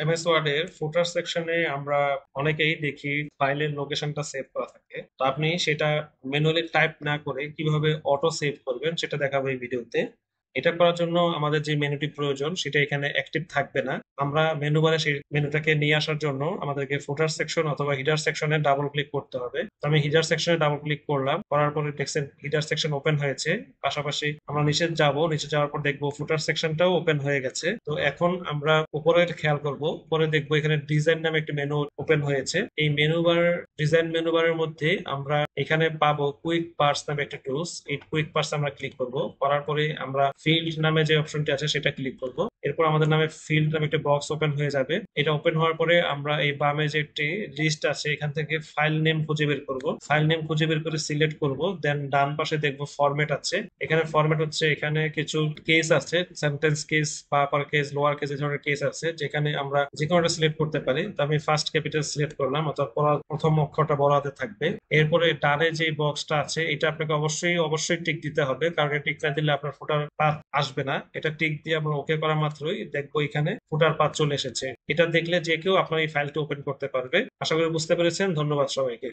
MS word এর ফুটার সেকশনে আমরা অনেকেই দেখি ফাইলের লোকেশনটা সেভ করা থাকে। তো আপনি সেটা ম্যানুয়ালি টাইপ না করে কিভাবে অটো সেভ করবেন সেটা দেখাবো এই ভিডিওতে। এটা করার জন্য আমাদের যে মেনুটি প্রয়োজন সেটা এখানে অ্যাক্টিভ থাকবে না। আমরা মেনু বারে সেই মেনুটাকে নিয়ে আসার জন্য আমাদেরকে ফুটার সেকশন অথবা হিডার সেকশনে ডাবল ক্লিক করতে হবে। তো আমি হিডার সেকশনে ডাবল ক্লিক করলাম, করার পরে দেখছেন হিডার সেকশন ওপেন হয়েছে। পাশাপাশি আমরা নিচে যাব, নিচে যাওয়ার পর দেখবো ফুটার সেকশনটাও ওপেন হয়ে গেছে। তো এখন আমরা উপরে খেয়াল করব, উপরে দেখবো এখানে ডিজাইন নামে একটি মেনু ওপেন হয়েছে। এই মেনু বার, ডিজাইন মেনু বারের মধ্যে আমরা এখানে পাবো কুইক পার্স নামে একটা টুলস। এই কুইক পার্স আমরা ক্লিক করব, করার পরে আমরা ফিল্ড নামে যে অপশনটি আছে সেটা ক্লিক করব। এরপর আমাদের নামে ফিল্ড নামে একটা বক্স ওপেন হয়ে যাবে। এটা ওপেন হওয়ার পরে আমরা এই বামে যে একটি লিস্ট আছে এখান থেকে ফাইল নেম খুঁজে বের করব। ফাইল নেম খুঁজে বের করে সিলেক্ট করব, দেন ডান পাশে দেখবো ফরম্যাট আছে। এখানে ফরম্যাট হচ্ছে, এখানে কিছু কেস আছে, সেন্টেন্স কেস বা আপার কেস লোয়ার কেস এই ধরনের কেস আছে, যেখানে আমরা যে কোনোটা সিলেক্ট করতে পারি। তো আমি ফার্স্ট ক্যাপিটাল সিলেক্ট করলাম, অর্থাৎ প্রথম অক্ষরটা বড় হাতে থাকবে। এরপরে ডানে যে বক্সটা আছে এটা আপনাকে অবশ্যই অবশ্যই টিক দিতে হবে, কারণ টিক না দিলে আপনার ফুটার পাথ আসবে না। এটা টিক দিয়ে আমরা ওকে করা মাত্রই দেখবো এখানে ফুটার পাথ চলে এসেছে। এটা দেখলে যে কেউ আপনার এই ফাইলটা ওপেন করতে পারবে। আশা করি বুঝতে পেরেছেন। ধন্যবাদ সবাইকে।